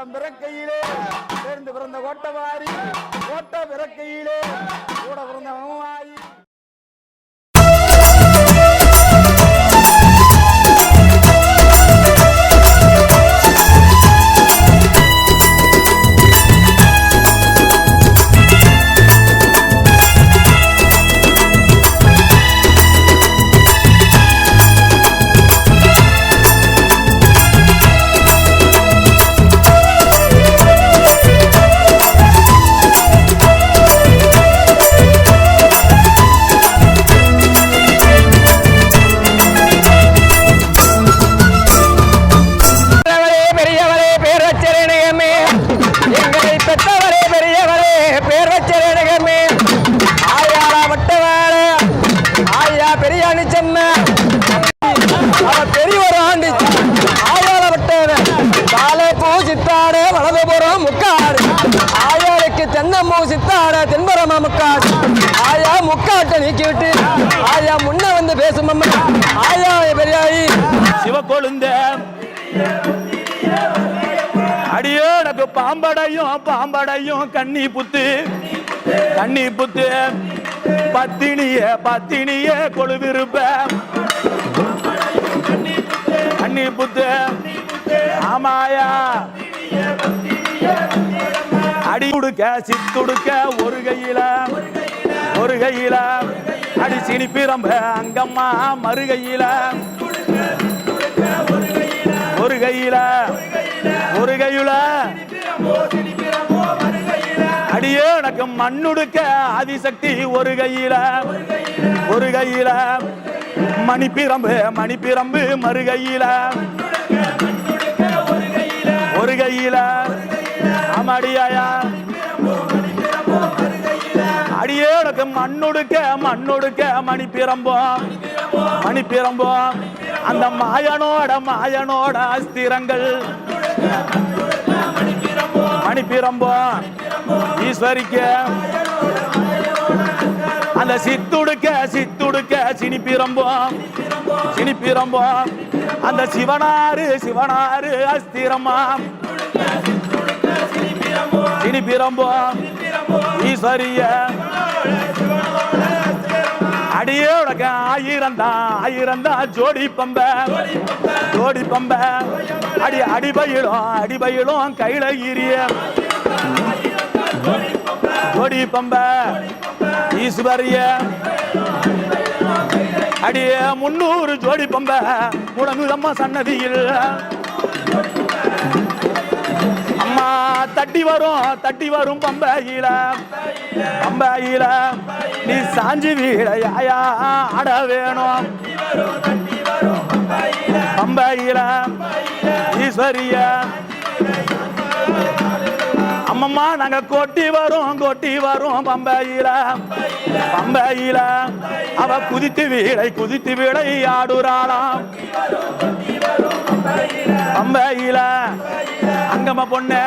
கோலம் பிறக்கையிலே சேர்ந்து பிறந்த கோட்டவாரி கோட்ட பிறக்கையிலே கூட பிறந்த மகமாயி சித்தாட தென்பரமா முக்காடு ஆயா முக்காட்டை நீக்கிவிட்டு ஆயா முன்ன வந்து பேசும் ஆயா பெரியாயி சிவக்கொழுந்த அடியோடக்கு பாம்படையும் கண்ணி புத்து பத்தினிய கொழுவிருப்ப கண்ணி புத்து ஆமாயா அடி உடுக்க சித்துடுக்க ஒரு கையில அடி சினிப்பிரம்ப அங்கம்மா மறுகையில ஒரு கையில அடியே எனக்கு மண்ணுடுக்க ஆதிசக்தி ஒரு கையில மணிப்பிரம்பு மறுகையில ஒரு கையில அடியாயா அடியே உனக்கு மண்ணுடுக்க மணிப்பிரம்போம் அந்த மாயனோட அஸ்திரங்கள் மணிப்பிரம்போம் ஈஸ்வரிக்க அந்த சித்துடுக்க சினிப்பிரம்போம் அந்த சிவனாறு அஸ்திரமா சினிப்பிரம்போம் ஈஸ்வரிய அடியே உனக்கு ஆயிரம் தான் ஜோடி பம்ப அடிபயிலும் கையில ஈரிய ஜோடி பம்ப ஈஸ்வரிய அடியே 300 ஜோடி பம்ப முடங்குதம்மா சன்னதியில் அம்மா தட்டி வரும் பம்பையில நீ சாஞ்சி வீடையா ஆட வேணும் பம்பையில ஈஸ்வரிய அம்மம்மா நாங்க கொட்டி வரும் பம்பையில அவ குதித்து வீடை ஆடுறாளாம் பம்பையில அங்கம்மா பொண்ணு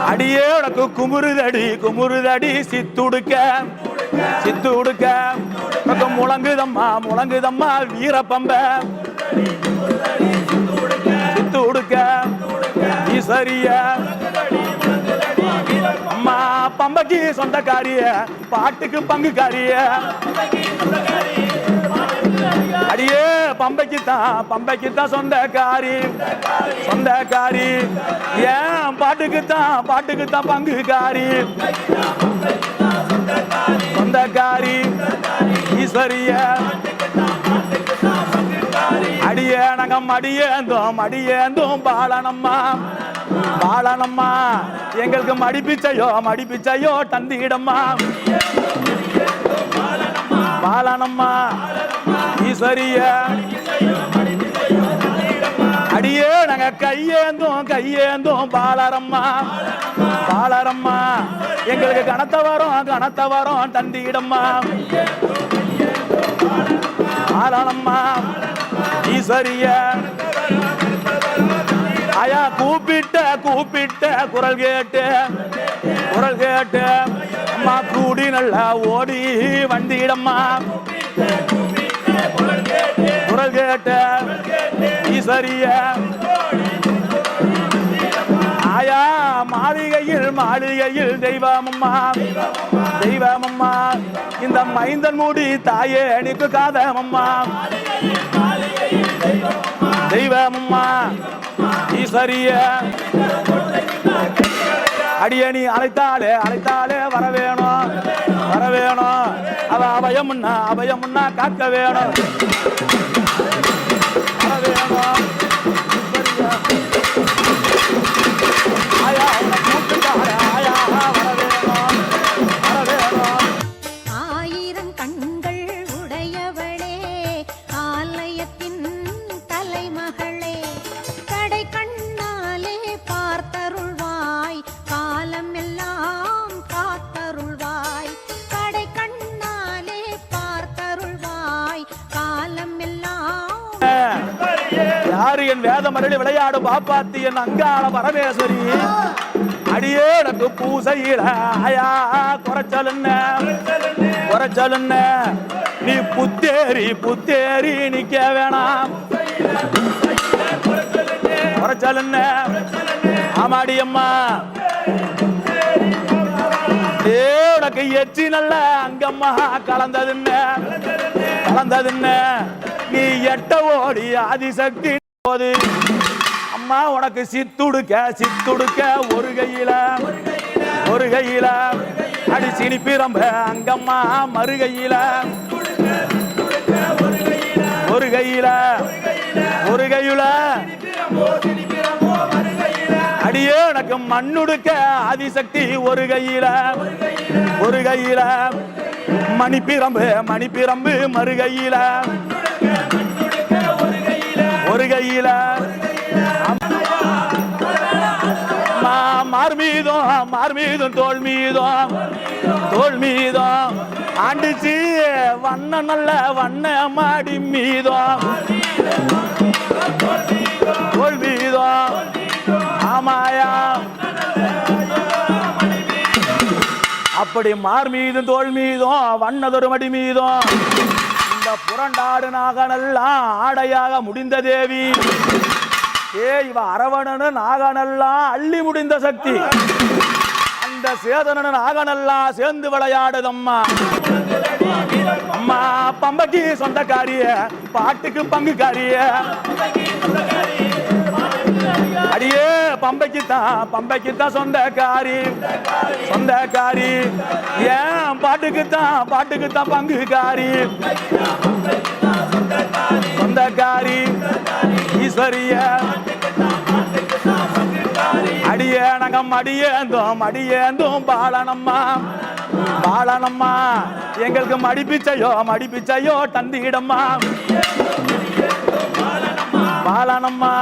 அடியே உனக்கு குமுறுதடி சித்துடுக்க முழங்குதம்மா வீரப்பம்ப சித்துடுக்க ஈஸ்வரிய அம்மா பம்பைக்கு சொந்தக்காரிய பாட்டுக்கு பங்குக்காரிய அடியே பம்பைக்கு தான் சொந்தக்காரி ஏன் பாட்டுக்கு தான் பங்குக்காரி சொந்தக்காரி ஈஸ்வரிய அடியே நகம் அடியேந்தோம் பாலனம்மா எங்களுக்கு மடிப்பிச்சையோ தந்திடம்மா பாலனம்மா ஈஸ்வரிய அடியே நாங்க கையேந்தோம் பாலரம்மா எங்களுக்கு கனத்த வரும் தந்திடம்மா பாலனம்மா ஈஸ்வரிய ஆயா கூப்பிட்ட குரல் கேட்டு அம்மா கூடி நல்லா ஓடி வந்திடம்மா குரல் கேட்ட ஈஸ்வரிய மாளிகையில் தெய்வமம்மா தெய்வமம்மா இந்த மைந்தன் மூடி தாயே அணிக்கு காதமம்மா தெய்வமம்மா ஈஸ்வரிய அடியணி அழைத்தாலே அழைத்தாலே வரவேணும் வரவேணும் அவ அபயமுன்னா காக்க வேணும் வரவேணும் ஆயா கூட்டுக்கார ஆயா வரவேணும் வரவேணும் ஆயிரம் கண்கள் உடையவளே ஆலயத்தின் தலைமகளே கடை கண்ணாலே பார்த்தருள்வாய் காலம் எல்லாம் காத்தருள்வாய் கடை கண்ணாலே பார்த்தருள்வாய் காலம் எல்லாம் யாரு என் வேத மரளி விளையாடு பாப்பாத்தி என் அங்காள பரமேஸ்வரி அடியே எனக்கு பூசையில ஆயா குறைச்சல் நீ புத்தேரி நிக்க வேணாம் குறைச்சல் ஆமாடி அம்மா உனக்கு எச்சி நல்ல அங்கம்மா கலந்ததுன்னு நீ எட்ட ஓடி ஆதிசக்தி போது அம்மா உனக்கு சித்துடுக்க ஒரு கையில அடி சினிப்பிரம்ப அங்கம்மா மறுகையில ஒரு கையில அடியே உனக்கு மண்ணுடுக்க ஆதிசக்தி ஒரு கையில மணிப்பிரம்பு மறுகையில ஒரு கையில மார்மீதும் தோல் மீதும் ஆண்டுச்சு வண்ண மாடி மீதும் தோல் மீதும் ஆமாயா அப்படி மார் மீதும் தோல் மீதும் வண்ணதொரு மடி மீதும் இந்த புரண்டாடு நாகனெல்லாம் ஆடையாக முடிந்த தேவி இவ அரவணனு நாகனெல்லாம் அள்ளி முடிந்த சக்தி அந்த சேதனனு நாகனெல்லாம் சேர்ந்து விளையாடுதம்மா அம்மா பம்பைக்கு சொந்தக்காரிய பாட்டுக்கு பங்குக்காரிய அடியே பம்பைக்குத்தான் சொந்தக்காரி ஏன் பாட்டுக்குத்தான் பங்குக்காரி சொந்தக்காரி ஈஸ்வரிய அடியேந்தும் பாலனம்மா எங்களுக்கு மடிப்பிச்சையோ தந்திடம்மா பாலனம்மா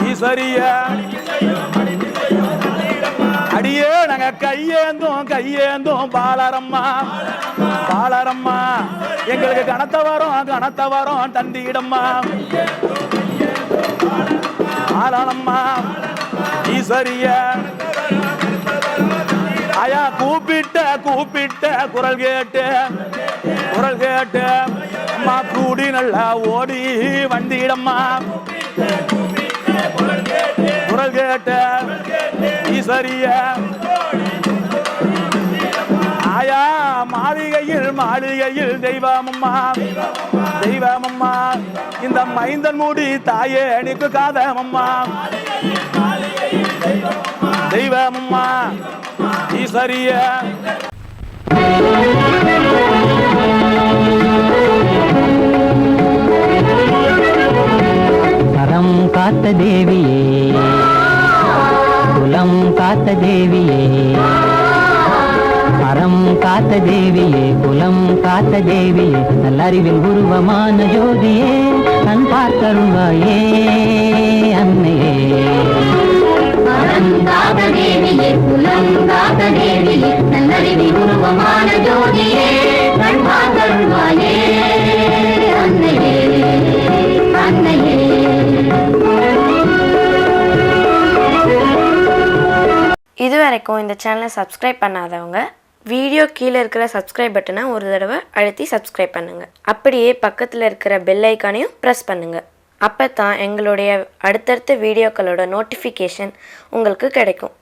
ஈஸ்வரிய அடியே நாங்க கையேந்தும் பாலரம்மா எங்களுக்கு கனத்த வரும் தந்திடம்மா பாலனம்மா ஈஸ்வரிய ஆயா கூப்பிட்ட குரல் கேட்டு அம்மா கூடி நல்லா ஓடி வந்திடம்மா குரல் கேட்டு ஈஸ்வரிய ஆயா மாளிகையில் தெய்வமம்மா இந்த மைந்தன் மூடி தாயே அணிக்கு காதமம்மா தெய்வமம்மா ஈஸ்வரிய கரம் காத்த தேவியே குலம் காத்த தேவியே அறம் காத்த தேவியே குலம் காத்த தேவியே நல்லறிவில் உருவமான ஜோதியே கண் பார்த்தருள்வாயே அன்னையே அறம் காத்த தேவியே குலம் காத்த தேவியே நல்லறிவில் உருவமான ஜோதியே கண் பார்த்தருள்வாயே அன்னையே அன்னையே. இதுவரைக்கும் இந்த சேனலை சப்ஸ்கிரைப் பண்ணாதவங்க வீடியோ கீழே இருக்கிற சப்ஸ்கிரைப் பட்டனை ஒரு தடவை அழுத்தி சப்ஸ்கிரைப் பண்ணுங்கள். அப்படியே பக்கத்தில் இருக்கிற பெல் ஐக்கானையும் ப்ரெஸ் பண்ணுங்கள். அப்போ தான் எங்களுடைய அடுத்தடுத்த வீடியோக்களோட நோட்டிஃபிகேஷன் உங்களுக்கு கிடைக்கும்.